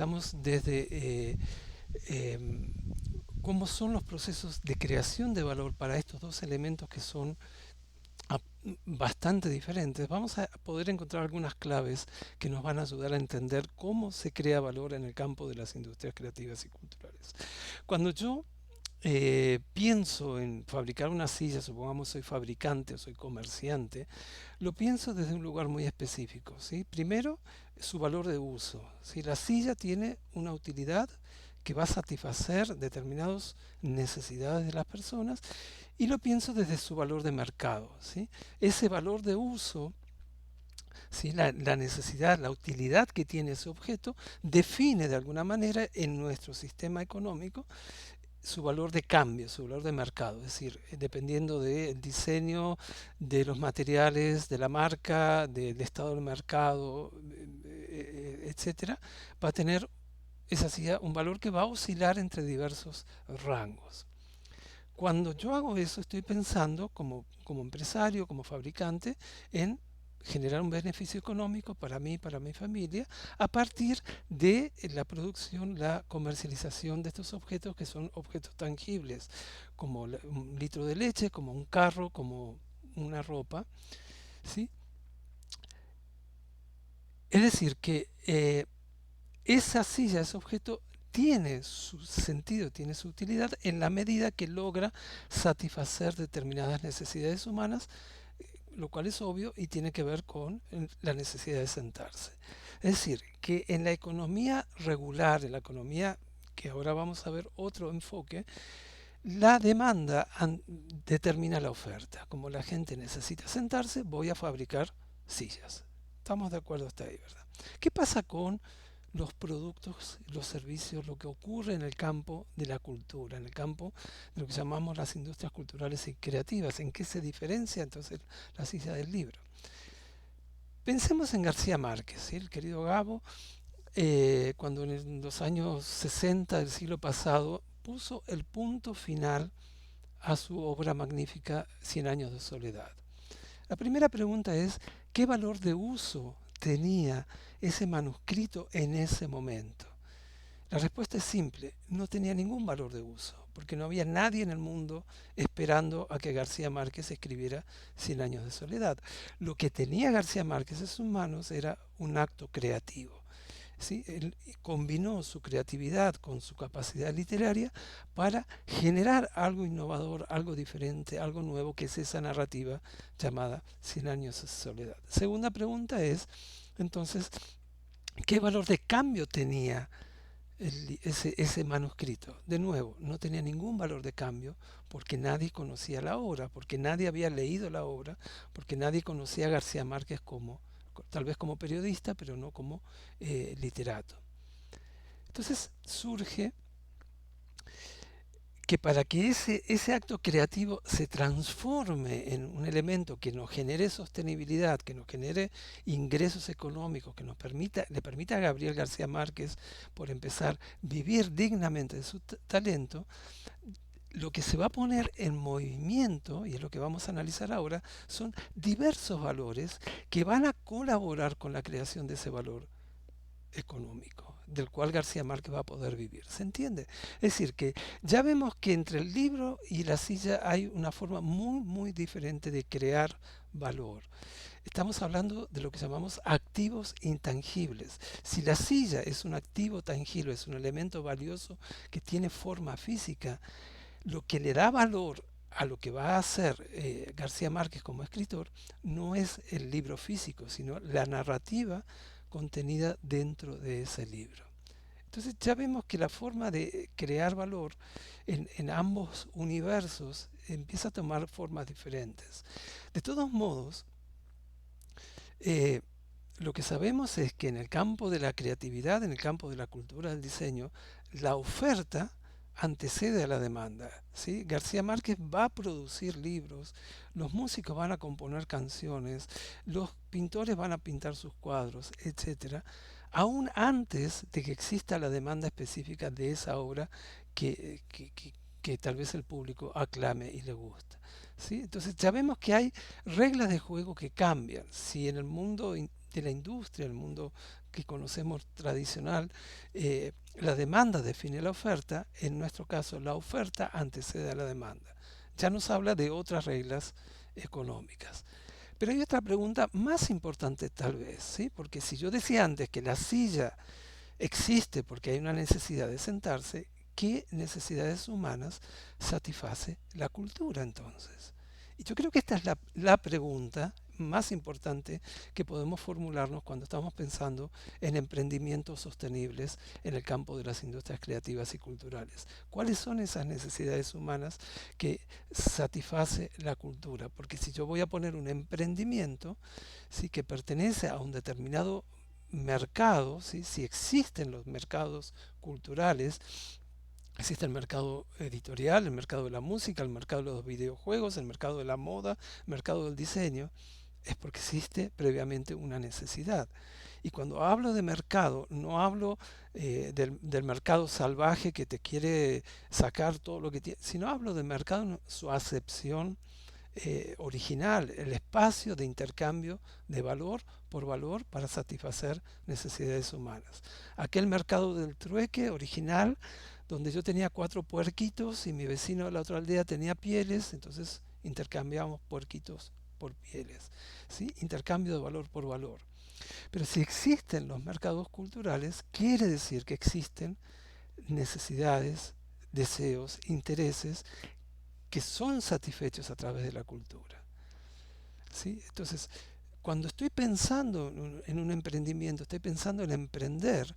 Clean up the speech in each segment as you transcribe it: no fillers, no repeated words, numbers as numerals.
Estamos desde em, cómo son los procesos de creación de valor para estos dos elementos que son a- bastante diferentes. Vamos a poder encontrar algunas claves que nos van a ayudar a entender cómo se crea valor en el campo de las industrias creativas y culturales. Cuando yo pienso en fabricar una silla, supongamos soy fabricante o soy comerciante, lo pienso desde un lugar muy específico, ¿sí? Primero, su valor de uso. Si la silla tiene una utilidad que va a satisfacer determinadas necesidades de las personas, y lo pienso desde su valor de mercado, ¿sí? Ese valor de uso, ¿sí? La necesidad, la utilidad que tiene ese objeto, define de alguna manera en nuestro sistema económico su valor de cambio, su valor de mercado. Es decir, dependiendo del diseño, de los materiales, de la marca, del estado del mercado, etcétera, va a tener esa silla un valor que va a oscilar entre diversos rangos. Cuando yo hago eso, estoy pensando como empresario, como fabricante, en generar un beneficio económico para mí, para mi familia, a partir de la producción, la comercialización de estos objetos que son objetos tangibles, como un litro de leche, como un carro, como una ropa, ¿sí? Es decir, que esa silla, ese objeto, tiene su sentido, tiene su utilidad en la medida que logra satisfacer determinadas necesidades humanas, lo cual es obvio y tiene que ver con la necesidad de sentarse. Es decir, que en la economía regular, en la economía que ahora vamos a ver otro enfoque, la demanda determina la oferta. Como la gente necesita sentarse, voy a fabricar sillas. Estamos de acuerdo hasta ahí, ¿verdad? ¿Qué pasa con los productos, los servicios, lo que ocurre en el campo de la cultura, en el campo de lo que llamamos las industrias culturales y creativas? ¿En qué se diferencia entonces la silla del libro? Pensemos en García Márquez, ¿sí? El querido Gabo, cuando en los años 60 del siglo pasado puso el punto final a su obra magnífica Cien años de soledad. La primera pregunta es, ¿qué valor de uso tenía ese manuscrito en ese momento? La respuesta es simple, no tenía ningún valor de uso, porque no había nadie en el mundo esperando a que García Márquez escribiera Cien años de soledad. Lo que tenía García Márquez en sus manos era un acto creativo. ¿Sí? Él combinó su creatividad con su capacidad literaria para generar algo innovador, algo diferente, algo nuevo, que es esa narrativa llamada Cien años de soledad. Segunda pregunta es, entonces, ¿qué valor de cambio tenía ese manuscrito? De nuevo, no tenía ningún valor de cambio porque nadie conocía la obra, porque nadie había leído la obra, porque nadie conocía a García Márquez como, tal vez como periodista, pero no como literato. Entonces surge que para que ese acto creativo se transforme en un elemento que nos genere sostenibilidad, que nos genere ingresos económicos, que le permita a Gabriel García Márquez, por empezar, vivir dignamente de su talento, lo que se va a poner en movimiento, y es lo que vamos a analizar ahora, son diversos valores que van a colaborar con la creación de ese valor económico, del cual García Márquez va a poder vivir. ¿Se entiende? Es decir, que ya vemos que entre el libro y la silla hay una forma muy, muy diferente de crear valor. Estamos hablando de lo que llamamos activos intangibles. Si la silla es un activo tangible, es un elemento valioso que tiene forma física, lo que le da valor a lo que va a hacer García Márquez como escritor no es el libro físico, sino la narrativa contenida dentro de ese libro. Entonces ya vemos que la forma de crear valor en ambos universos empieza a tomar formas diferentes. De todos modos, eh, lo que sabemos es que en el campo de la creatividad, en el campo de la cultura del diseño, la oferta antecede a la demanda. ¿Sí? García Márquez va a producir libros, los músicos van a componer canciones, los pintores van a pintar sus cuadros, etcétera, aún antes de que exista la demanda específica de esa obra que tal vez el público aclame y le gusta. ¿Sí? Entonces ya vemos que hay reglas de juego que cambian. Si en el mundo de la industria, el mundo que conocemos tradicional, la demanda define la oferta, en nuestro caso la oferta antecede a la demanda. Ya nos habla de otras reglas económicas. Pero hay otra pregunta más importante tal vez, ¿sí? Porque si yo decía antes que la silla existe porque hay una necesidad de sentarse, ¿qué necesidades humanas satisface la cultura entonces? Y yo creo que esta es la pregunta más importante que podemos formularnos cuando estamos pensando en emprendimientos sostenibles en el campo de las industrias creativas y culturales. ¿Cuáles son esas necesidades humanas que satisface la cultura? Porque si yo voy a poner un emprendimiento, sí, que pertenece a un determinado mercado, ¿sí? Si existen los mercados culturales, existe el mercado editorial, el mercado de la música, el mercado de los videojuegos, el mercado de la moda, el mercado del diseño, es porque existe previamente una necesidad. Y cuando hablo de mercado, no hablo del mercado salvaje que te quiere sacar todo lo que tiene, sino hablo del mercado en su acepción original, el espacio de intercambio de valor por valor para satisfacer necesidades humanas. Aquel mercado del trueque original, donde yo tenía 4 puerquitos y mi vecino de la otra aldea tenía pieles, entonces intercambiamos puerquitos por pieles, ¿sí? Intercambio de valor por valor. Pero si existen los mercados culturales, quiere decir que existen necesidades, deseos, intereses que son satisfechos a través de la cultura, ¿sí? Entonces, cuando estoy pensando en un emprendimiento, estoy pensando en emprender,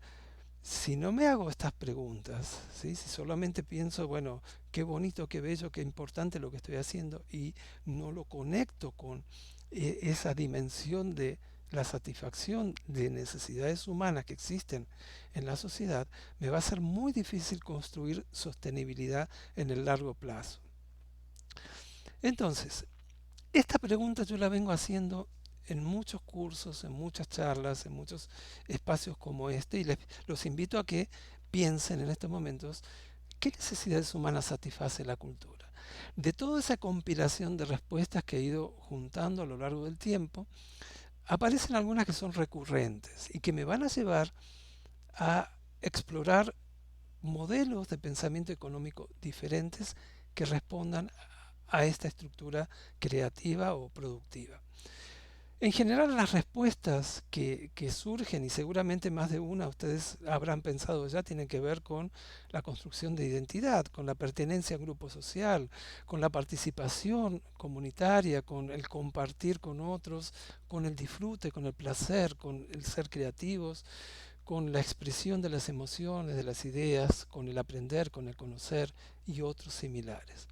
si no me hago estas preguntas, ¿sí? Si solamente pienso, bueno, qué bonito, qué bello, qué importante lo que estoy haciendo y no lo conecto con esa dimensión de la satisfacción de necesidades humanas que existen en la sociedad, me va a ser muy difícil construir sostenibilidad en el largo plazo. Entonces, esta pregunta yo la vengo haciendo en muchos cursos, en muchas charlas, en muchos espacios como este y los invito a que piensen en estos momentos qué necesidades humanas satisface la cultura. De toda esa compilación de respuestas que he ido juntando a lo largo del tiempo, aparecen algunas que son recurrentes y que me van a llevar a explorar modelos de pensamiento económico diferentes que respondan a esta estructura creativa o productiva. En general, las respuestas que surgen, y seguramente más de una ustedes habrán pensado ya, tienen que ver con la construcción de identidad, con la pertenencia a un grupo social, con la participación comunitaria, con el compartir con otros, con el disfrute, con el placer, con el ser creativos, con la expresión de las emociones, de las ideas, con el aprender, con el conocer y otros similares.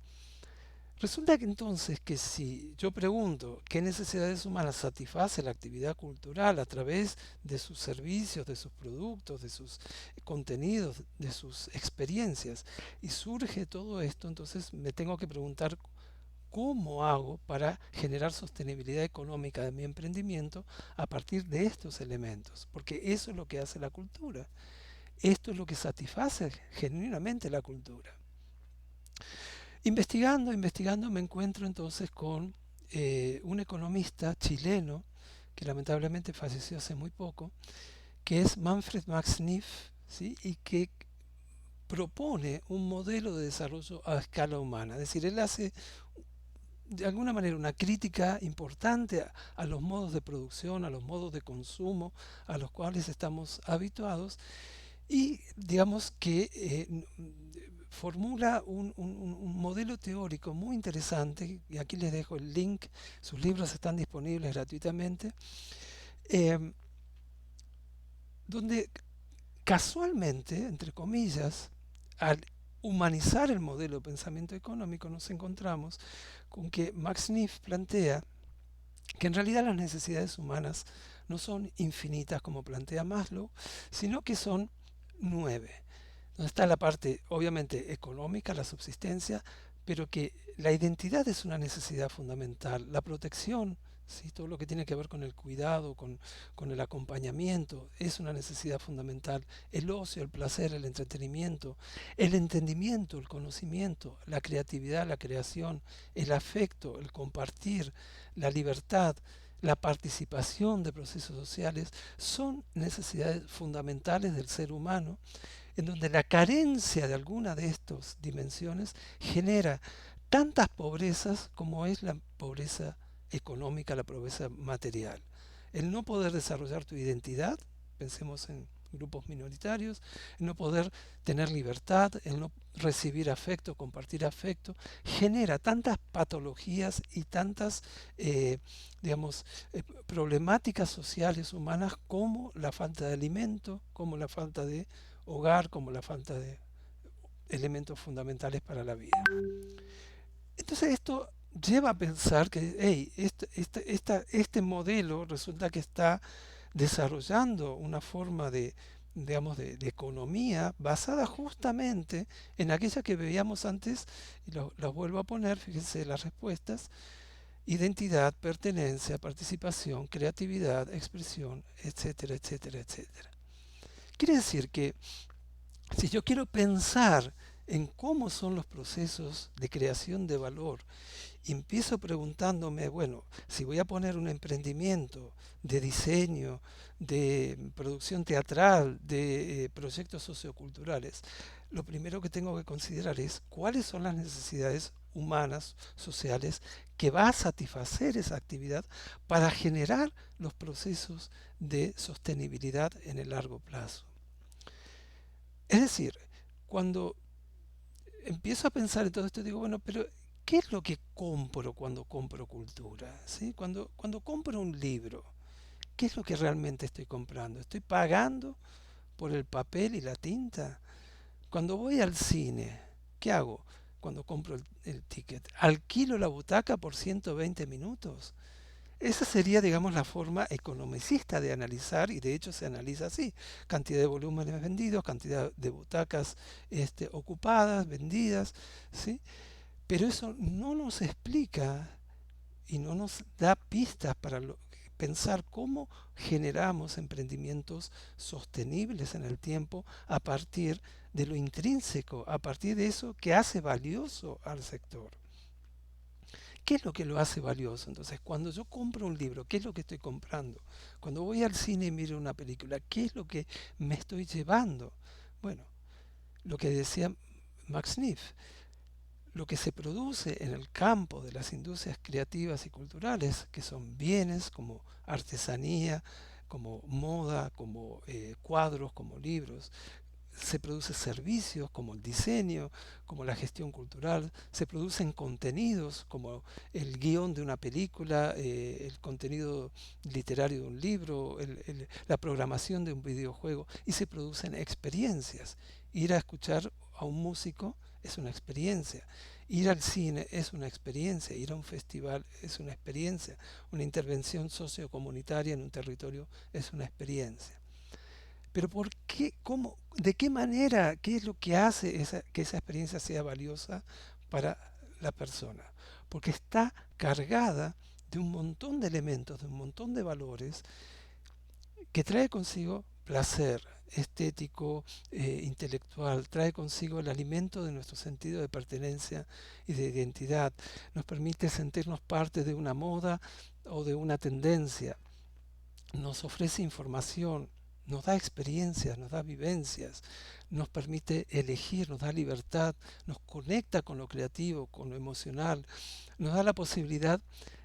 Resulta que entonces que si yo pregunto qué necesidades humanas satisface la actividad cultural a través de sus servicios, de sus productos, de sus contenidos, de sus experiencias, y surge todo esto, entonces me tengo que preguntar cómo hago para generar sostenibilidad económica de mi emprendimiento a partir de estos elementos, porque eso es lo que hace la cultura, esto es lo que satisface genuinamente la cultura. Investigando me encuentro entonces con un economista chileno que lamentablemente falleció hace muy poco, que es Manfred Max Neef, ¿sí? Y que propone un modelo de desarrollo a escala humana. Es decir, él hace de alguna manera una crítica importante a los modos de producción, a los modos de consumo a los cuales estamos habituados y digamos que formula un modelo teórico muy interesante, y aquí les dejo el link, sus libros están disponibles gratuitamente, eh, donde casualmente, entre comillas, al humanizar el modelo de pensamiento económico nos encontramos con que Max Neef plantea que en realidad las necesidades humanas no son infinitas como plantea Maslow, sino que son 9. Donde está la parte obviamente económica, la subsistencia, pero que la identidad es una necesidad fundamental, la protección, ¿sí? Todo lo que tiene que ver con el cuidado, con el acompañamiento, es una necesidad fundamental, el ocio, el placer, el entretenimiento, el entendimiento, el conocimiento, la creatividad, la creación, el afecto, el compartir, la libertad, la participación de procesos sociales, son necesidades fundamentales del ser humano, en donde la carencia de alguna de estas dimensiones genera tantas pobrezas como es la pobreza económica, la pobreza material. El no poder desarrollar tu identidad, pensemos en grupos minoritarios, el no poder tener libertad, el no recibir afecto, compartir afecto, genera tantas patologías y tantas, digamos, problemáticas sociales humanas como la falta de alimento, como la falta de hogar, como la falta de elementos fundamentales para la vida. Entonces esto lleva a pensar que hey, este modelo resulta que está desarrollando una forma de, digamos, de economía basada justamente en aquella que veíamos antes, y lo vuelvo a poner, fíjense las respuestas: identidad, pertenencia, participación, creatividad, expresión, etcétera, etcétera, etcétera. Quiere decir que si yo quiero pensar en cómo son los procesos de creación de valor, y empiezo preguntándome, bueno, si voy a poner un emprendimiento de diseño, de producción teatral, de proyectos socioculturales, lo primero que tengo que considerar es cuáles son las necesidades humanas, sociales, que va a satisfacer esa actividad para generar los procesos de sostenibilidad en el largo plazo. Es decir, cuando empiezo a pensar en todo esto, digo, bueno, pero ¿qué es lo que compro cuando compro cultura? ¿Sí? Cuando compro un libro, ¿qué es lo que realmente estoy comprando? ¿Estoy pagando por el papel y la tinta? Cuando voy al cine, ¿qué hago cuando compro el ticket? ¿Alquilo la butaca por 120 minutos? Esa sería, digamos, la forma economicista de analizar, y de hecho se analiza así: cantidad de volúmenes vendidos, cantidad de butacas ocupadas, vendidas, ¿sí? Pero eso no nos explica y no nos da pistas para pensar cómo generamos emprendimientos sostenibles en el tiempo a partir de lo intrínseco, a partir de eso que hace valioso al sector. ¿Qué es lo que lo hace valioso? Entonces, cuando yo compro un libro, ¿qué es lo que estoy comprando? Cuando voy al cine y miro una película, ¿qué es lo que me estoy llevando? Bueno, lo que decía Max Neff, lo que se produce en el campo de las industrias creativas y culturales, que son bienes como artesanía, como moda, como cuadros, como libros. Se producen servicios como el diseño, como la gestión cultural, se producen contenidos como el guión de una película, el contenido literario de un libro, la programación de un videojuego, y se producen experiencias. Ir a escuchar a un músico es una experiencia. Ir al cine es una experiencia, ir a un festival es una experiencia, una intervención sociocomunitaria en un territorio es una experiencia. Pero ¿por qué? ¿Cómo? ¿De qué manera? ¿Qué es lo que hace que esa experiencia sea valiosa para la persona? Porque está cargada de un montón de elementos, de un montón de valores que trae consigo placer estético, intelectual, trae consigo el alimento de nuestro sentido de pertenencia y de identidad, nos permite sentirnos parte de una moda o de una tendencia, nos ofrece información, nos da experiencias, nos da vivencias, nos permite elegir, nos da libertad, nos conecta con lo creativo, con lo emocional, nos da la posibilidad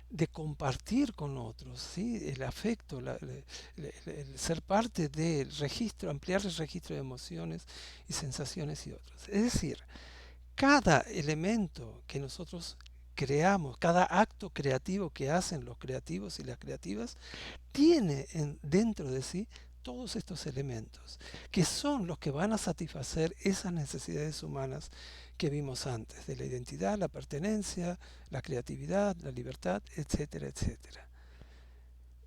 de compartir con otros, ¿sí? El afecto, el ser parte del registro, ampliar el registro de emociones y sensaciones y otros. Es decir, cada elemento que nosotros creamos, cada acto creativo que hacen los creativos y las creativas, tiene dentro de sí todos estos elementos, que son los que van a satisfacer esas necesidades humanas que vimos antes, de la identidad, la pertenencia, la creatividad, la libertad, etcétera, etcétera.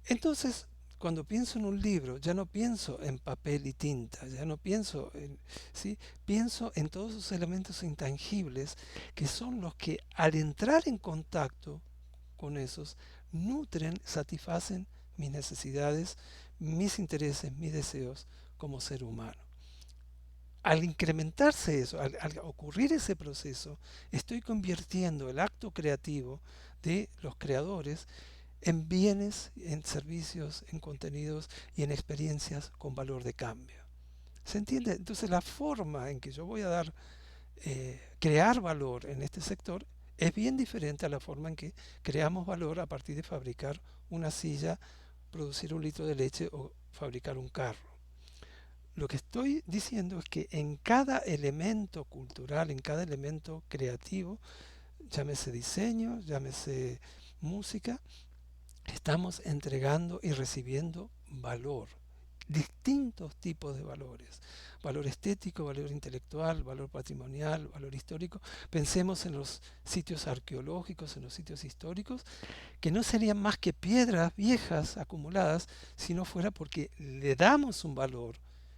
Entonces, cuando pienso en un libro, ya no pienso en papel y tinta, ya no pienso en, ¿sí? Pienso en todos esos elementos intangibles que son los que, al entrar en contacto con esos, nutren, satisfacen mis necesidades, mis intereses, mis deseos como ser humano. Al incrementarse eso, al ocurrir ese proceso, estoy convirtiendo el acto creativo de los creadores en bienes, en servicios, en contenidos y en experiencias con valor de cambio. ¿Se entiende? Entonces la forma en que yo voy a crear valor en este sector es bien diferente a la forma en que creamos valor a partir de fabricar una silla, producir un litro de leche o fabricar un carro. Lo que estoy diciendo es que en cada elemento cultural, en cada elemento creativo, llámese diseño, llámese música, estamos entregando y recibiendo valor, distintos tipos de valores, valor estético, valor intelectual, valor patrimonial, valor histórico. Pensemos en los sitios arqueológicos, en los sitios históricos, que no serían más que piedras viejas acumuladas si no fuera porque le damos un valor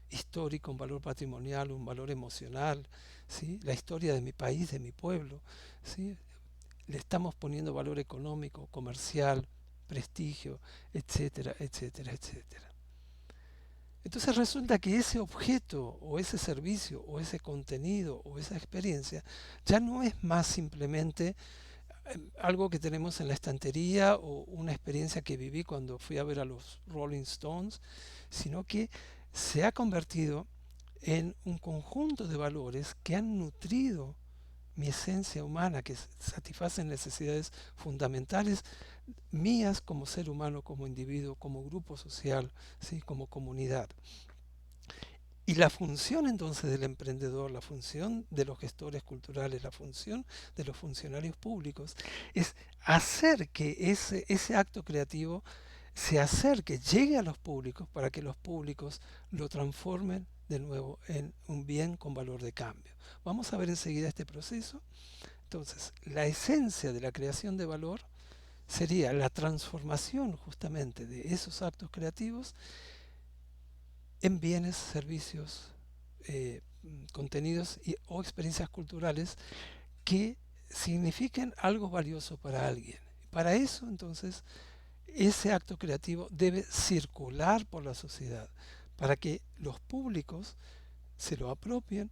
histórico, un valor patrimonial, un valor emocional, ¿sí? La historia de mi país, de mi pueblo, ¿sí? Le estamos poniendo valor económico, comercial, prestigio, etcétera, etcétera, etcétera. Entonces resulta que ese objeto o ese servicio o ese contenido o esa experiencia ya no es más simplemente algo que tenemos en la estantería o una experiencia que viví cuando fui a ver a los Rolling Stones, sino que se ha convertido en un conjunto de valores que han nutrido mi esencia humana, que satisfacen necesidades fundamentales mías como ser humano, como individuo, como grupo social, ¿sí? Como comunidad. Y la función entonces del emprendedor, la función de los gestores culturales, la función de los funcionarios públicos es hacer que ese acto creativo se acerque, llegue a los públicos para que los públicos lo transformen de nuevo en un bien con valor de cambio. Vamos a ver enseguida este proceso. Entonces, la esencia de la creación de valor sería la transformación justamente de esos actos creativos en bienes, servicios, contenidos o experiencias culturales que signifiquen algo valioso para alguien. Para eso, entonces, ese acto creativo debe circular por la sociedad para que los públicos se lo apropien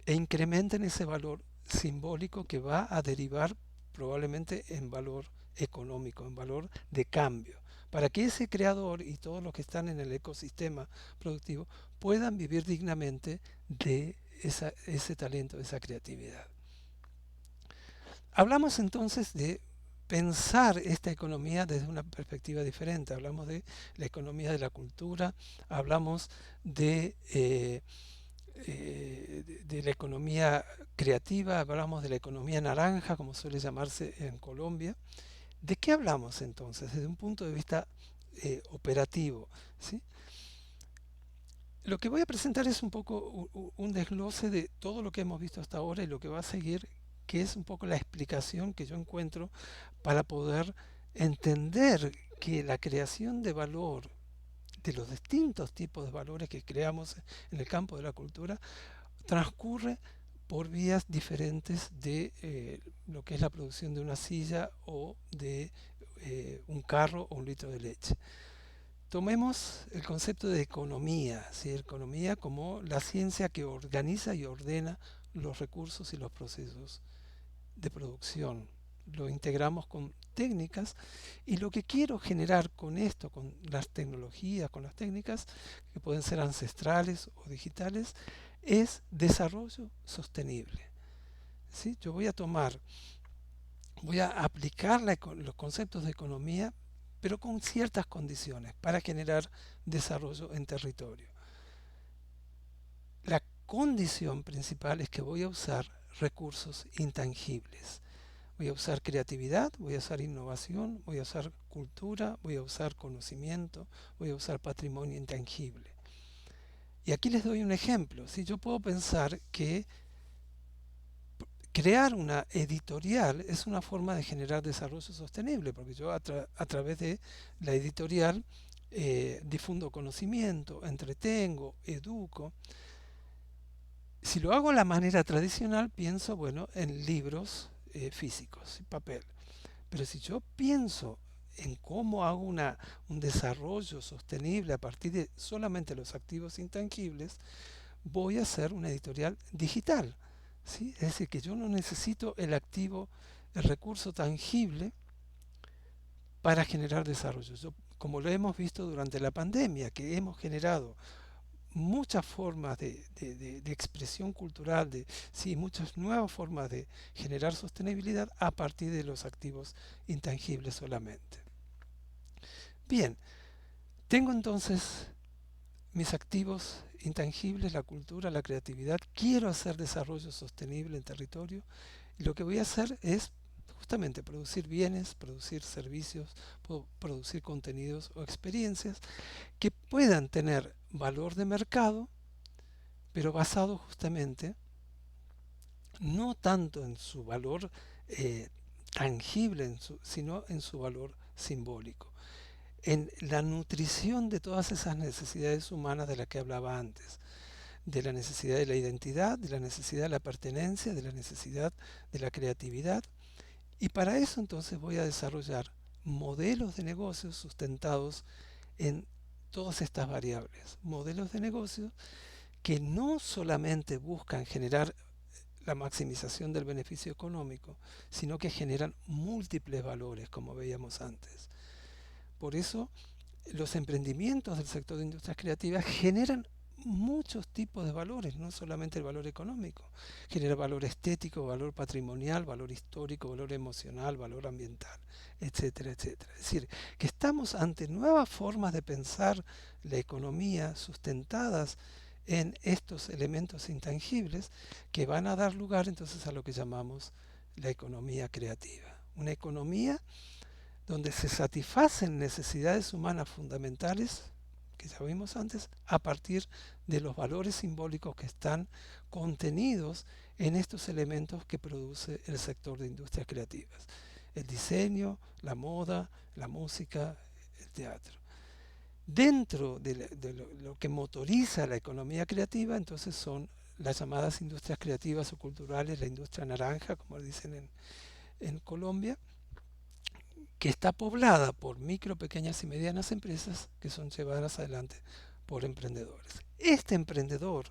e incrementen ese valor simbólico que va a derivar probablemente en valor económico, en valor de cambio, para que ese creador y todos los que están en el ecosistema productivo puedan vivir dignamente de ese talento, de esa creatividad. Hablamos entonces de pensar esta economía desde una perspectiva diferente. Hablamos de la economía de la cultura, hablamos de la economía creativa, hablamos de la economía naranja, como suele llamarse en Colombia. ¿De qué hablamos entonces desde un punto de vista operativo? ¿Sí? Lo que voy a presentar es un poco un desglose de todo lo que hemos visto hasta ahora y lo que va a seguir, que es un poco la explicación que yo encuentro para poder entender que la creación de valor, de los distintos tipos de valores que creamos en el campo de la cultura, transcurre por vías diferentes de lo que es la producción de una silla o de un carro o un litro de leche. Tomemos el concepto de economía, ¿sí? Economía como la ciencia que organiza y ordena los recursos y los procesos de producción. Lo integramos con técnicas y lo que quiero generar con esto, con las tecnologías, con las técnicas que pueden ser ancestrales o digitales, es desarrollo sostenible. ¿Sí? Yo voy a aplicar los conceptos de economía, pero con ciertas condiciones para generar desarrollo en territorio. La condición principal es que voy a usar recursos intangibles. Voy a usar creatividad, voy a usar innovación, voy a usar cultura, voy a usar conocimiento, voy a usar patrimonio intangible. Y aquí les doy un ejemplo. Si yo puedo pensar que crear una editorial es una forma de generar desarrollo sostenible, porque yo a través de la editorial difundo conocimiento, entretengo, educo. Si lo hago de la manera tradicional, pienso, bueno, en libros físicos, papel. Pero si yo pienso en cómo hago un desarrollo sostenible a partir de solamente los activos intangibles, voy a hacer una editorial digital. ¿Sí? Es decir, que yo no necesito el activo, el recurso tangible para generar desarrollo. Como lo hemos visto durante la pandemia, que hemos generado muchas formas de expresión cultural, sí, muchas nuevas formas de generar sostenibilidad a partir de los activos intangibles solamente. Bien, tengo entonces mis activos intangibles, la cultura, la creatividad. Quiero hacer desarrollo sostenible en territorio y lo que voy a hacer es justamente producir bienes, producir servicios, producir contenidos o experiencias que puedan tener valor de mercado, pero basado justamente no tanto en su valor tangible, sino en su valor simbólico, en la nutrición de todas esas necesidades humanas de las que hablaba antes, de la necesidad de la identidad, de la necesidad de la pertenencia, de la necesidad de la creatividad. Y para eso entonces voy a desarrollar modelos de negocios sustentados en todas estas variables. Modelos de negocios que no solamente buscan generar la maximización del beneficio económico, sino que generan múltiples valores, como veíamos antes. Por eso, los emprendimientos del sector de industrias creativas generan muchos tipos de valores, no solamente el valor económico. Genera valor estético, valor patrimonial, valor histórico, valor emocional, valor ambiental, etcétera, etcétera. Es decir, que estamos ante nuevas formas de pensar la economía sustentadas en estos elementos intangibles que van a dar lugar entonces a lo que llamamos la economía creativa. Una economía donde se satisfacen necesidades humanas fundamentales, que ya vimos antes, a partir de los valores simbólicos que están contenidos en estos elementos que produce el sector de industrias creativas. El diseño, la moda, la música, el teatro. Dentro de lo que motoriza la economía creativa, entonces son las llamadas industrias creativas o culturales, la industria naranja, como dicen en Colombia, que está poblada por micro, pequeñas y medianas empresas que son llevadas adelante por emprendedores. Este emprendedor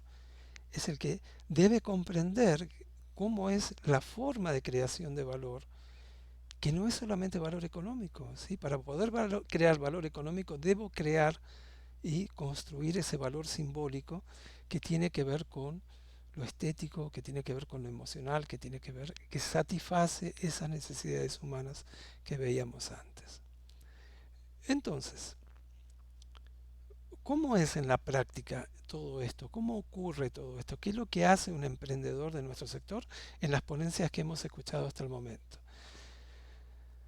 es el que debe comprender cómo es la forma de creación de valor, que no es solamente valor económico, ¿sí? Para poder crear valor económico debo crear y construir ese valor simbólico que tiene que ver con lo estético, que tiene que ver con lo emocional, que tiene que ver, que satisface esas necesidades humanas que veíamos antes. Entonces, ¿cómo es en la práctica todo esto? ¿Cómo ocurre todo esto? ¿Qué es lo que hace un emprendedor de nuestro sector en las ponencias que hemos escuchado hasta el momento?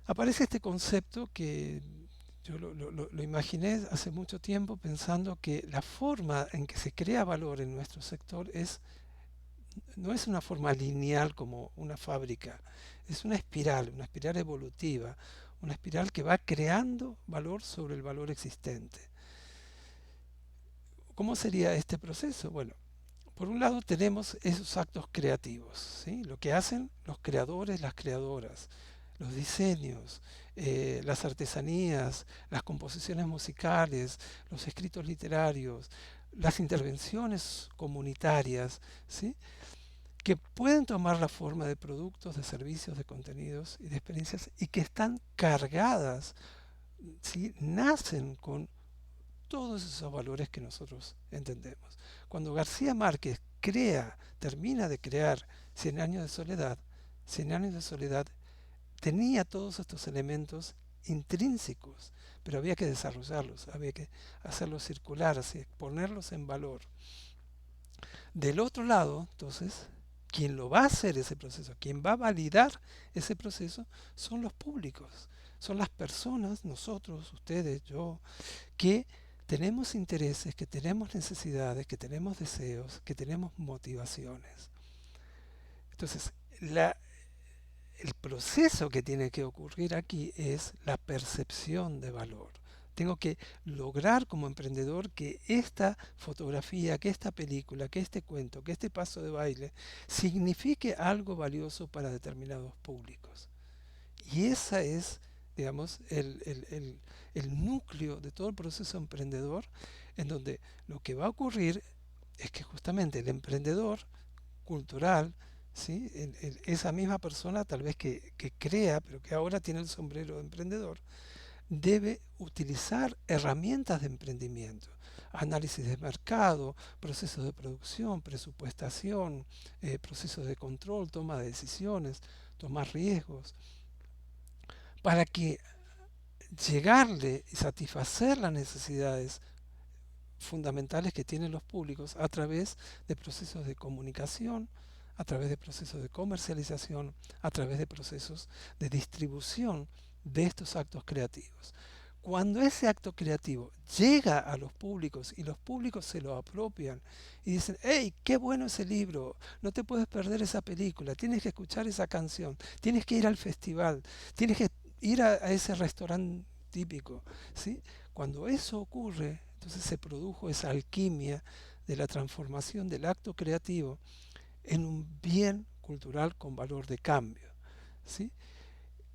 Aparece este concepto que yo lo imaginé hace mucho tiempo pensando que la forma en que se crea valor en nuestro sector no es una forma lineal como una fábrica, es una espiral evolutiva, una espiral que va creando valor sobre el valor existente. ¿Cómo sería este proceso? Bueno, por un lado tenemos esos actos creativos, ¿sí? Lo que hacen los creadores, las creadoras, los diseños, las artesanías, las composiciones musicales, los escritos literarios, las intervenciones comunitarias, ¿sí? Que pueden tomar la forma de productos, de servicios, de contenidos y de experiencias y que están cargadas, ¿sí? Nacen con todos esos valores que nosotros entendemos. Cuando García Márquez termina de crear Cien años de soledad, Cien años de soledad tenía todos estos elementos intrínsecos, pero había que desarrollarlos, había que hacerlos circular, así, ponerlos en valor. Del otro lado, entonces, quien lo va a hacer ese proceso, quien va a validar ese proceso, son los públicos, son las personas, nosotros, ustedes, yo, que tenemos intereses, que tenemos necesidades, que tenemos deseos, que tenemos motivaciones. Entonces, el proceso que tiene que ocurrir aquí es la percepción de valor. Tengo que lograr como emprendedor que esta fotografía, que esta película, que este cuento, que este paso de baile signifique algo valioso para determinados públicos. Y esa es, digamos, el núcleo de todo el proceso emprendedor, en donde lo que va a ocurrir es que justamente el emprendedor cultural, ¿sí? Esa misma persona tal vez que crea, pero que ahora tiene el sombrero de emprendedor, debe utilizar herramientas de emprendimiento, análisis de mercado, procesos de producción, presupuestación, procesos de control, toma de decisiones, tomar riesgos, para que llegarle y satisfacer las necesidades fundamentales que tienen los públicos a través de procesos de comunicación, a través de procesos de comercialización, a través de procesos de distribución de estos actos creativos. Cuando ese acto creativo llega a los públicos y los públicos se lo apropian y dicen, hey, qué bueno ese libro, no te puedes perder esa película, tienes que escuchar esa canción, tienes que ir al festival, tienes que ir a ese restaurante típico, ¿sí? Cuando eso ocurre, entonces se produjo esa alquimia de la transformación del acto creativo en un bien cultural con valor de cambio, ¿sí?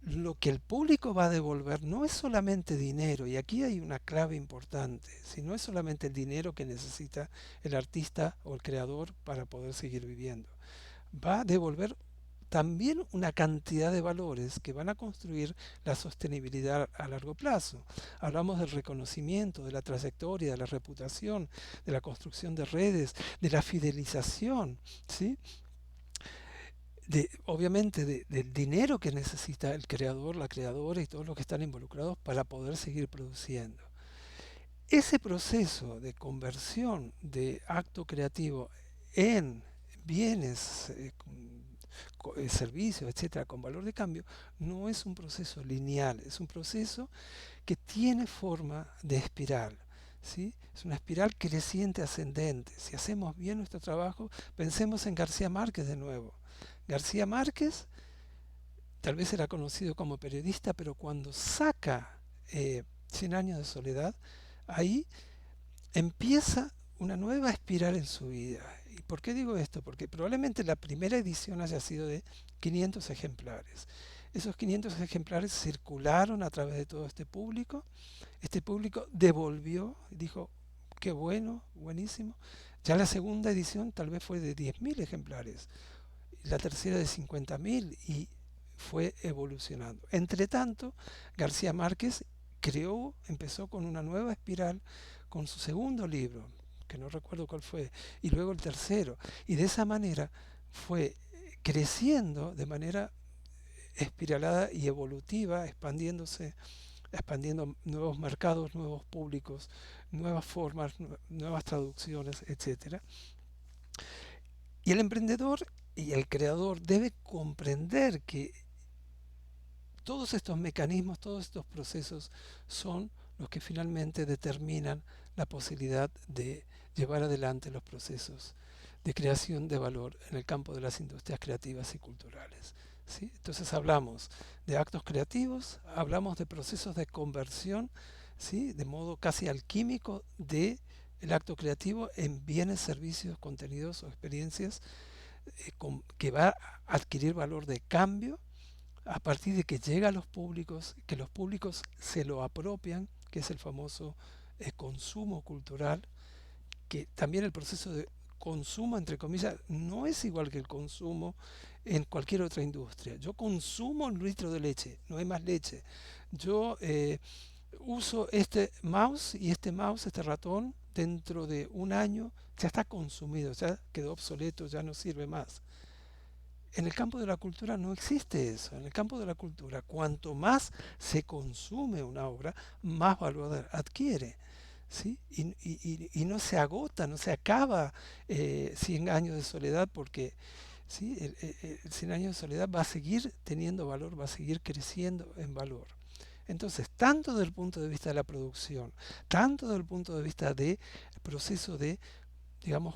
Lo que el público va a devolver no es solamente dinero, y aquí hay una clave importante, si no es solamente el dinero que necesita el artista o el creador para poder seguir viviendo. Va a devolver también una cantidad de valores que van a construir la sostenibilidad a largo plazo. Hablamos del reconocimiento, de la trayectoria, de la reputación, de la construcción de redes, de la fidelización, ¿sí? Obviamente del dinero que necesita el creador, la creadora y todos los que están involucrados para poder seguir produciendo. Ese proceso de conversión de acto creativo en bienes, servicios, etcétera, con valor de cambio, no es un proceso lineal, es un proceso que tiene forma de espiral. ¿Sí? Es una espiral creciente ascendente. Si hacemos bien nuestro trabajo, pensemos en García Márquez de nuevo. García Márquez tal vez era conocido como periodista, pero cuando saca 100 años de soledad, ahí empieza una nueva espiral en su vida. ¿Y por qué digo esto? Porque probablemente la primera edición haya sido de 500 ejemplares. Esos 500 ejemplares circularon a través de todo este público. Este público devolvió, dijo, qué bueno, buenísimo. Ya la segunda edición tal vez fue de 10.000 ejemplares, la tercera de 50.000 y fue evolucionando. Entre tanto, García Márquez empezó con una nueva espiral con su segundo libro, que no recuerdo cuál fue, y luego el tercero. Y de esa manera fue creciendo de manera espiralada y evolutiva, expandiendo nuevos mercados, nuevos públicos, nuevas formas, nuevas traducciones, etcétera. Y el emprendedor y el creador debe comprender que todos estos mecanismos, todos estos procesos son los que finalmente determinan la posibilidad de llevar adelante los procesos de creación de valor en el campo de las industrias creativas y culturales. ¿Sí? Entonces hablamos de actos creativos, hablamos de procesos de conversión, ¿sí? De modo casi alquímico de el acto creativo en bienes, servicios, contenidos o experiencias que va a adquirir valor de cambio a partir de que llega a los públicos, que los públicos se lo apropian, que es el famoso consumo cultural, que también el proceso de consumo, entre comillas, no es igual que el consumo en cualquier otra industria. Yo consumo un litro de leche, no hay más leche. Yo uso este mouse y este ratón, dentro de un año ya está consumido, ya quedó obsoleto, ya no sirve más. En el campo de la cultura no existe eso. En el campo de la cultura, cuanto más se consume una obra, más valor adquiere. ¿Sí? Y no se agota, no se acaba 100 años de soledad, porque ¿sí? El 100 años de soledad va a seguir teniendo valor, va a seguir creciendo en valor. Entonces, tanto desde el punto de vista de la producción, tanto desde el punto de vista del proceso de, digamos,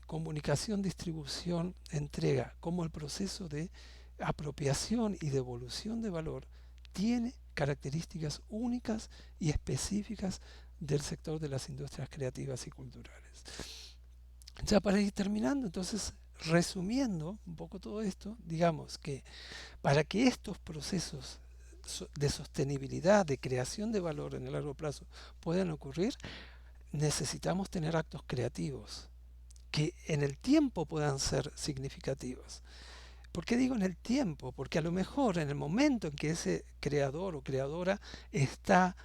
comunicación, distribución, entrega, como el proceso de apropiación y devolución de valor tiene características únicas y específicas del sector de las industrias creativas y culturales. Ya para ir terminando, entonces, resumiendo un poco todo esto, digamos que para que estos procesos de sostenibilidad, de creación de valor en el largo plazo puedan ocurrir, necesitamos tener actos creativos que en el tiempo puedan ser significativos. ¿Por qué digo en el tiempo? Porque a lo mejor en el momento en que ese creador o creadora está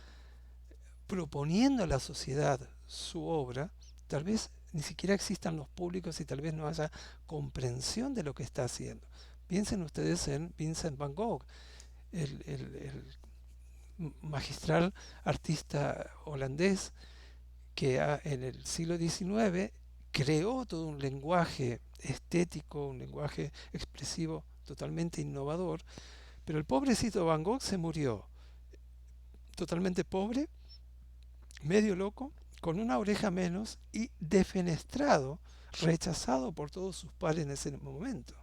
proponiendo a la sociedad su obra, tal vez ni siquiera existan los públicos y tal vez no haya comprensión de lo que está haciendo. Piensen ustedes en Vincent Van Gogh, el magistral artista holandés que en el siglo XIX creó todo un lenguaje estético, un lenguaje expresivo totalmente innovador, pero el pobrecito Van Gogh se murió totalmente pobre, medio loco, con una oreja menos y defenestrado, rechazado por todos sus pares en ese momento.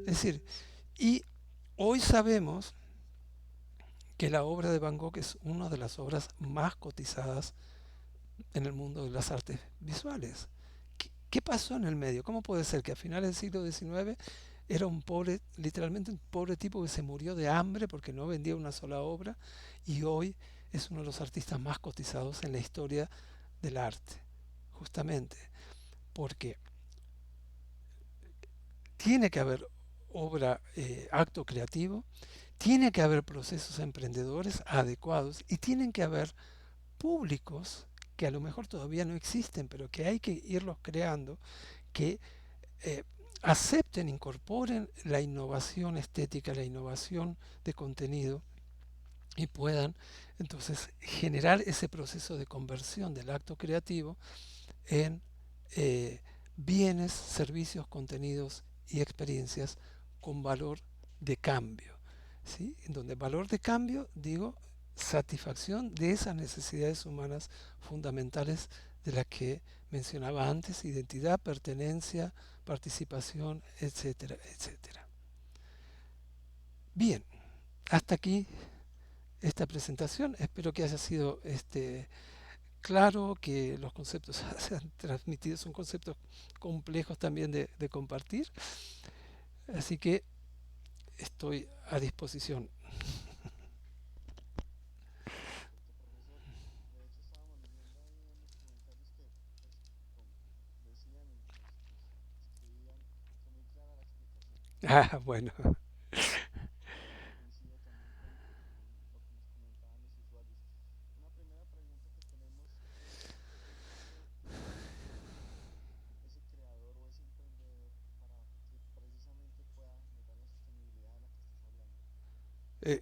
Es decir, y hoy sabemos que la obra de Van Gogh es una de las obras más cotizadas en el mundo de las artes visuales. ¿Qué pasó en el medio? ¿Cómo puede ser que a finales del siglo XIX era un pobre, literalmente un pobre tipo que se murió de hambre porque no vendía una sola obra y hoy es uno de los artistas más cotizados en la historia del arte? Justamente porque tiene que haber obra, acto creativo, tiene que haber procesos emprendedores adecuados y tienen que haber públicos que a lo mejor todavía no existen, pero que hay que irlos creando, que eh, acepten, incorporen la innovación estética, la innovación de contenido y puedan entonces generar ese proceso de conversión del acto creativo en eh, bienes, servicios, contenidos y experiencias con valor de cambio, ¿sí? En donde valor de cambio, digo, satisfacción de esas necesidades humanas fundamentales de las que mencionaba antes: identidad, pertenencia, participación, etcétera, etcétera. Bien, hasta aquí esta presentación. Espero que haya sido claro, que los conceptos se han transmitido, son conceptos complejos también de compartir, así que estoy a disposición. Ah, bueno.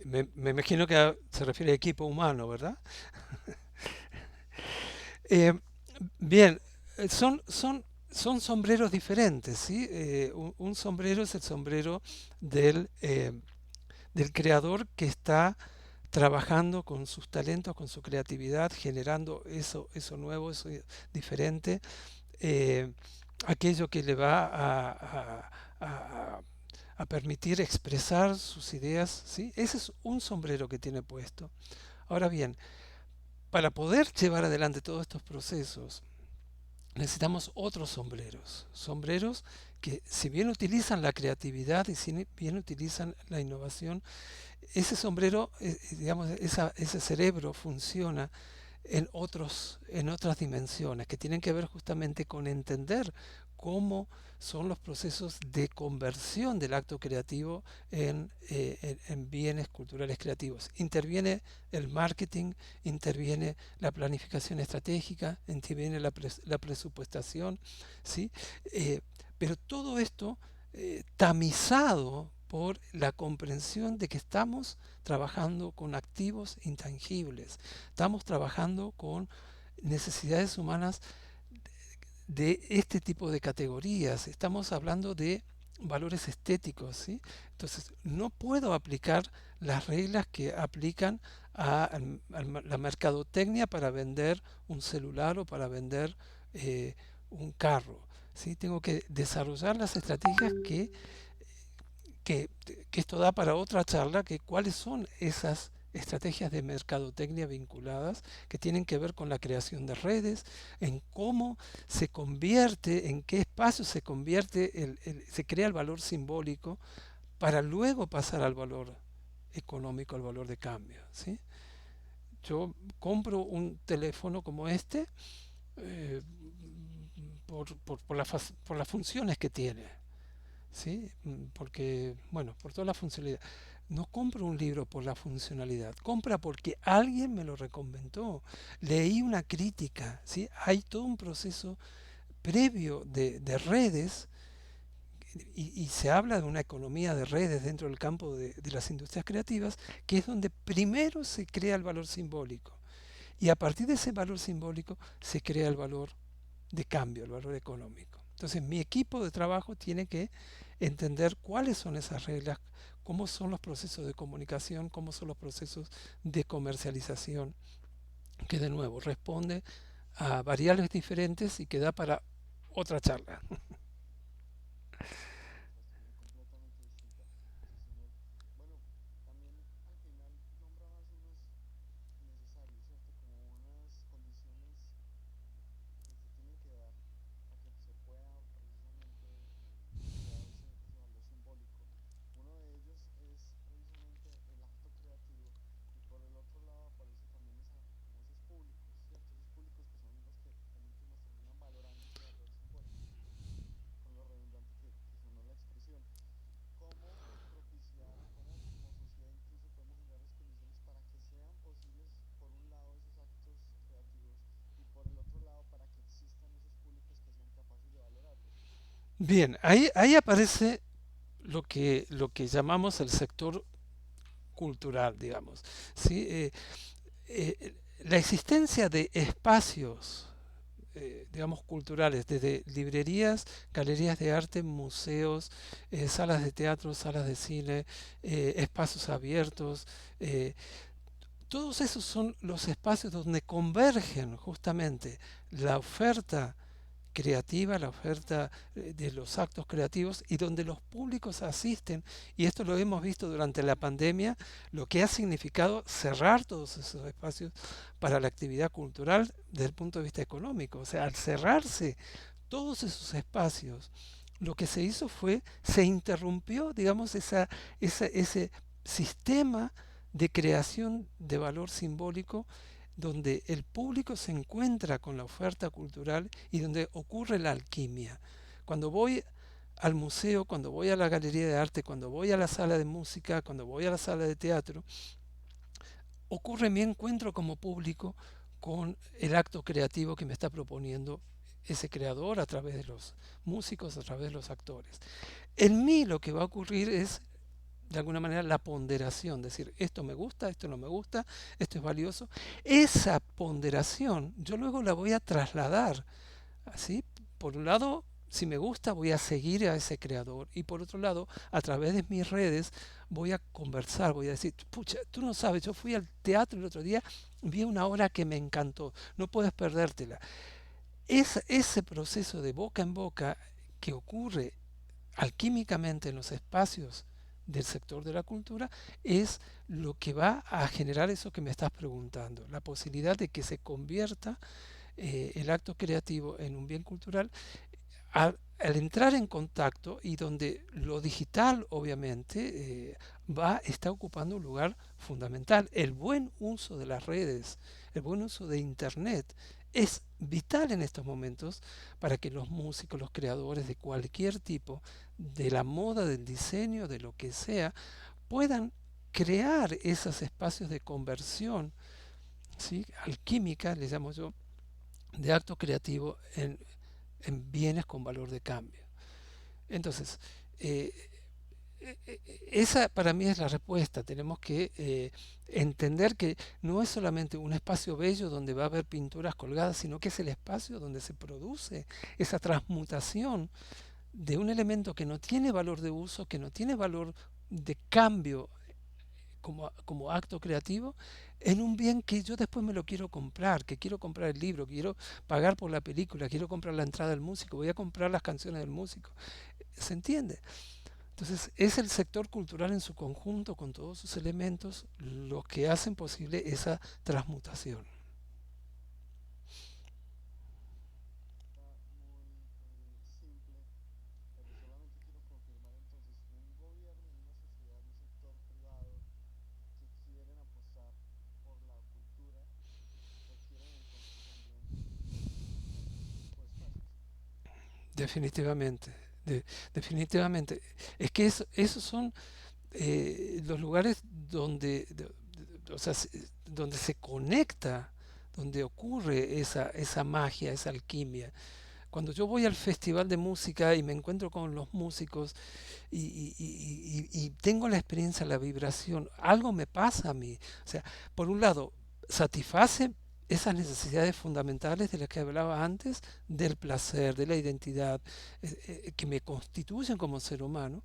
Me imagino que se refiere a equipo humano, ¿verdad? Eh, bien, son sombreros diferentes, ¿sí? Un sombrero es el sombrero del creador que está trabajando con sus talentos, con su creatividad, generando eso nuevo, eso diferente, eh, aquello que le va a- a permitir expresar sus ideas, ¿sí? Ese es un sombrero que tiene puesto. Ahora bien, para poder llevar adelante todos estos procesos, necesitamos otros sombreros, sombreros que, si bien utilizan la creatividad y si bien utilizan la innovación, ese sombrero, digamos, ese cerebro funciona en otras dimensiones que tienen que ver justamente con entender cómo son los procesos de conversión del acto creativo en bienes culturales creativos. Interviene el marketing, interviene la planificación estratégica, interviene la presupuestación, ¿sí? Eh, pero todo esto tamizado por la comprensión de que estamos trabajando con activos intangibles, estamos trabajando con necesidades humanas de este tipo de categorías, estamos hablando de valores estéticos, ¿sí? Entonces, no puedo aplicar las reglas que aplican a la mercadotecnia para vender un celular o para vender eh, un carro, ¿sí? Tengo que desarrollar las estrategias que, que esto da para otra charla, que cuáles son esas estrategias de mercadotecnia vinculadas que tienen que ver con la creación de redes, en cómo se convierte, en qué espacio se convierte, se crea el valor simbólico para luego pasar al valor económico, al valor de cambio, ¿sí? Yo compro un teléfono como este eh, por las funciones que tiene, ¿sí? Porque, bueno, por toda la funcionalidad. No compro un libro por la funcionalidad, compra porque alguien me lo recomendó, leí una crítica, ¿sí? Hay todo un proceso previo de redes y se habla de una economía de redes dentro del campo de las industrias creativas, que es donde primero se crea el valor simbólico y a partir de ese valor simbólico se crea el valor de cambio, el valor económico. Entonces mi equipo de trabajo tiene que entender cuáles son esas reglas, cómo son los procesos de comunicación, cómo son los procesos de comercialización, que de nuevo responde a variables diferentes y que da para otra charla. Bien, ahí aparece lo que llamamos el sector cultural, digamos. ¿Sí? La existencia de espacios, digamos, culturales, desde librerías, galerías de arte, museos, salas de teatro, salas de cine, espacios abiertos, eh, todos esos son los espacios donde convergen justamente la oferta creativa, la oferta de los actos creativos y donde los públicos asisten, y esto lo hemos visto durante la pandemia, lo que ha significado cerrar todos esos espacios para la actividad cultural desde el punto de vista económico. O sea, al cerrarse todos esos espacios, lo que se hizo fue, se interrumpió, digamos, ese sistema de creación de valor simbólico donde el público se encuentra con la oferta cultural y donde ocurre la alquimia. Cuando voy al museo, cuando voy a la galería de arte, cuando voy a la sala de música, cuando voy a la sala de teatro, ocurre mi encuentro como público con el acto creativo que me está proponiendo ese creador a través de los músicos, a través de los actores. En mí lo que va a ocurrir es de alguna manera la ponderación, decir, esto me gusta, esto no me gusta, esto es valioso. Esa ponderación yo luego la voy a trasladar, así, por un lado, si me gusta voy a seguir a ese creador y por otro lado, a través de mis redes voy a conversar, voy a decir, pucha, tú no sabes, yo fui al teatro el otro día, vi una obra que me encantó, no puedes perdértela. Ese proceso de boca en boca que ocurre alquímicamente en los espacios del sector de la cultura es lo que va a generar eso que me estás preguntando, la posibilidad de que se convierta el acto creativo en un bien cultural al entrar en contacto y donde lo digital obviamente está ocupando un lugar fundamental. El buen uso de las redes, el buen uso de Internet es vital en estos momentos para que los músicos, los creadores de cualquier tipo, de la moda, del diseño, de lo que sea, puedan crear esos espacios de conversión, ¿sí? Alquímica, le llamo yo, de acto creativo en bienes con valor de cambio. Entonces, eh, esa para mí es la respuesta. Tenemos que entender que no es solamente un espacio bello donde va a haber pinturas colgadas, sino que es el espacio donde se produce esa transmutación de un elemento que no tiene valor de uso, que no tiene valor de cambio como acto creativo, en un bien que yo después me lo quiero comprar, que quiero comprar el libro, que quiero pagar por la película, quiero comprar la entrada del músico, voy a comprar las canciones del músico. ¿Se entiende? Entonces, es el sector cultural en su conjunto, con todos sus elementos, los que hacen posible esa transmutación. Definitivamente, definitivamente. Es que esos son los lugares o sea, donde se conecta, donde ocurre esa magia, esa alquimia. Cuando yo voy al festival de música y me encuentro con los músicos y tengo la experiencia, la vibración, algo me pasa a mí. O sea, por un lado, satisface esas necesidades fundamentales de las que hablaba antes, del placer, de la identidad, que me constituyen como ser humano.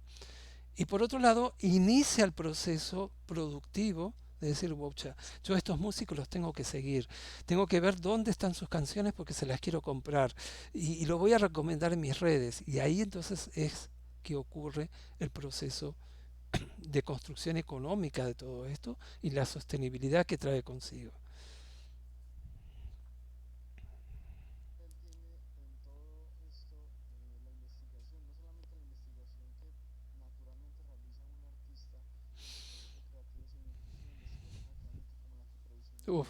Y por otro lado, inicia el proceso productivo de decir, "Waucha, yo a estos músicos los tengo que seguir, tengo que ver dónde están sus canciones porque se las quiero comprar y lo voy a recomendar en mis redes". Y ahí entonces es que ocurre el proceso de construcción económica de todo esto y la sostenibilidad que trae consigo. Uf,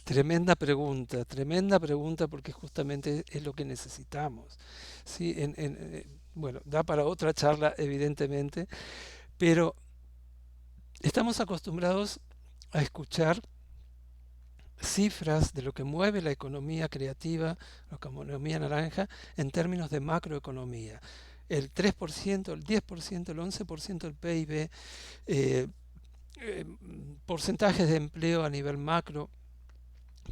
tremenda pregunta porque justamente es lo que necesitamos. Sí, bueno, da para otra charla, evidentemente, pero estamos acostumbrados a escuchar cifras de lo que mueve la economía creativa, la economía naranja, en términos de macroeconomía. El 3%, el 10%, el 11% del PIB, eh, eh, porcentajes de empleo a nivel macro,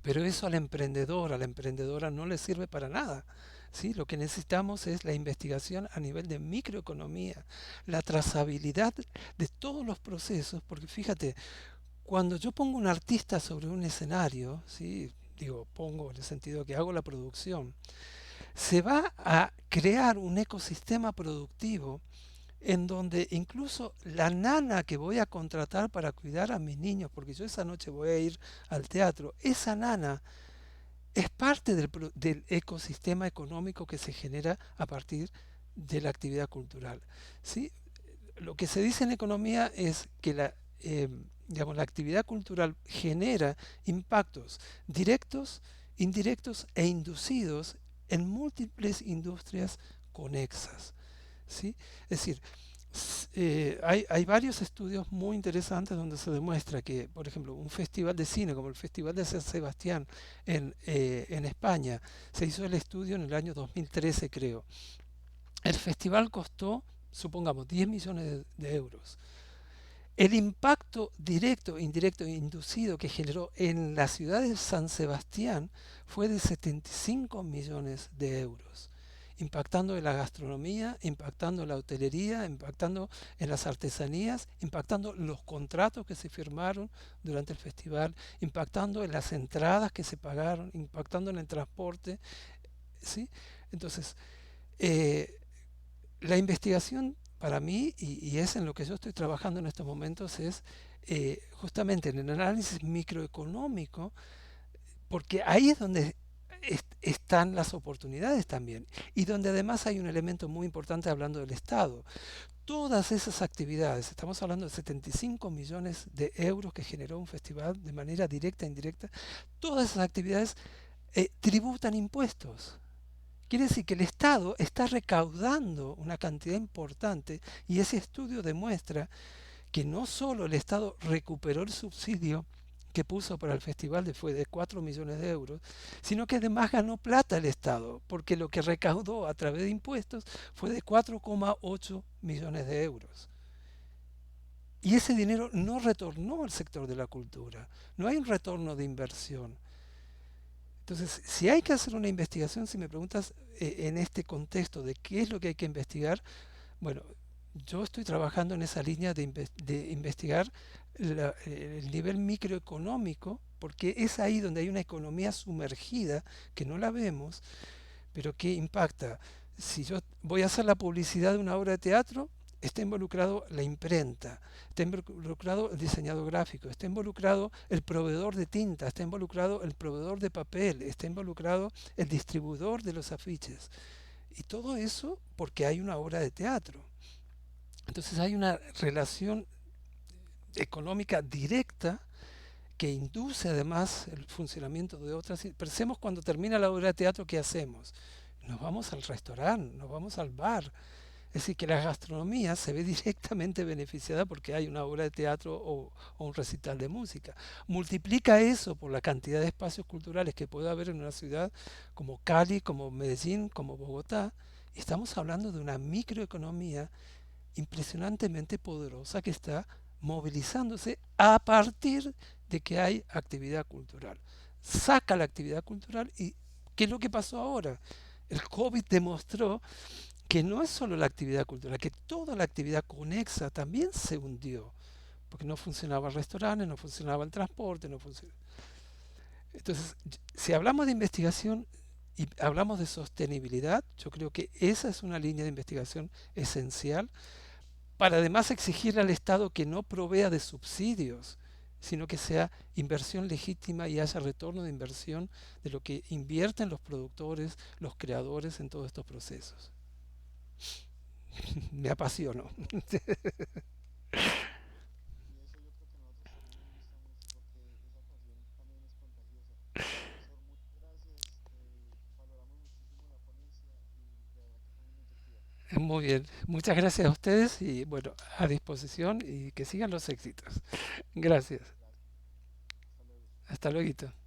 pero eso al emprendedor, a la emprendedora no le sirve para nada. ¿Sí? Lo que necesitamos es la investigación a nivel de microeconomía, la trazabilidad de todos los procesos, porque fíjate, cuando yo pongo un artista sobre un escenario, ¿sí? Digo, pongo en el sentido que hago la producción, se va a crear un ecosistema productivo en donde incluso la nana que voy a contratar para cuidar a mis niños, porque yo esa noche voy a ir al teatro, esa nana es parte del ecosistema económico que se genera a partir de la actividad cultural. ¿Sí? Lo que se dice en economía es que digamos, la actividad cultural genera impactos directos, indirectos e inducidos en múltiples industrias conexas. ¿Sí? Es decir, hay varios estudios muy interesantes donde se demuestra que, por ejemplo, un festival de cine como el Festival de San Sebastián en España, se hizo el estudio en el año 2013, creo. El festival costó, supongamos, 10 millones de euros. El impacto directo, indirecto e inducido que generó en la ciudad de San Sebastián fue de 75 millones de euros, impactando en la gastronomía, impactando en la hotelería, impactando en las artesanías, impactando los contratos que se firmaron durante el festival, impactando en las entradas que se pagaron, impactando en el transporte. ¿Sí? Entonces, eh, la investigación para mí, y es en lo que yo estoy trabajando en estos momentos, es justamente en el análisis microeconómico, porque ahí es donde están las oportunidades también, y donde además hay un elemento muy importante hablando del Estado. Todas esas actividades, estamos hablando de 75 millones de euros que generó un festival de manera directa e indirecta, todas esas actividades tributan impuestos. Quiere decir que el Estado está recaudando una cantidad importante y ese estudio demuestra que no solo el Estado recuperó el subsidio que puso para el festival fue de 4 millones de euros, sino que además ganó plata el Estado, porque lo que recaudó a través de impuestos fue de 4,8 millones de euros. Y ese dinero no retornó al sector de la cultura, no hay un retorno de inversión. Entonces, si hay que hacer una investigación, si me preguntas en este contexto de qué es lo que hay que investigar, bueno, yo estoy trabajando en esa línea de investigar el nivel microeconómico, porque es ahí donde hay una economía sumergida que no la vemos, pero que impacta. Si yo voy a hacer la publicidad de una obra de teatro, está involucrado la imprenta, está involucrado el diseñador gráfico, está involucrado el proveedor de tinta, está involucrado el proveedor de papel, está involucrado el distribuidor de los afiches. Y todo eso porque hay una obra de teatro. Entonces hay una relación económica directa que induce además el funcionamiento de otras. Pensemos cuando termina la obra de teatro, ¿qué hacemos? nos vamos al restaurante, nos vamos al bar. Es decir, que la gastronomía se ve directamente beneficiada porque hay una obra de teatro o un recital de música. Multiplica eso por la cantidad de espacios culturales que puede haber en una ciudad como Cali, como Medellín, como Bogotá. Y estamos hablando de una microeconomía impresionantemente poderosa que está movilizándose a partir de que hay actividad cultural. Saca la actividad cultural y ¿qué es lo que pasó ahora? El COVID demostró que no es solo la actividad cultural, que toda la actividad conexa también se hundió, porque no funcionaba el restaurante, no funcionaba el transporte, no funcionaba. Entonces, si hablamos de investigación y hablamos de sostenibilidad, yo creo que esa es una línea de investigación esencial para además exigirle al Estado que no provea de subsidios, sino que sea inversión legítima y haya retorno de inversión de lo que invierten los productores, los creadores en todos estos procesos. Me apasiono. Y eso yo creo que nosotros también nos gusta mucho porque esa pasión también es contagiosa. Profesor, muchas gracias. Valoramos muchísimo la ponencia y de verdad que fue muy nutritiva. Muy bien, muchas gracias a ustedes y bueno, a disposición y que sigan los éxitos. Gracias. Gracias. Hasta luego. Hasta luego.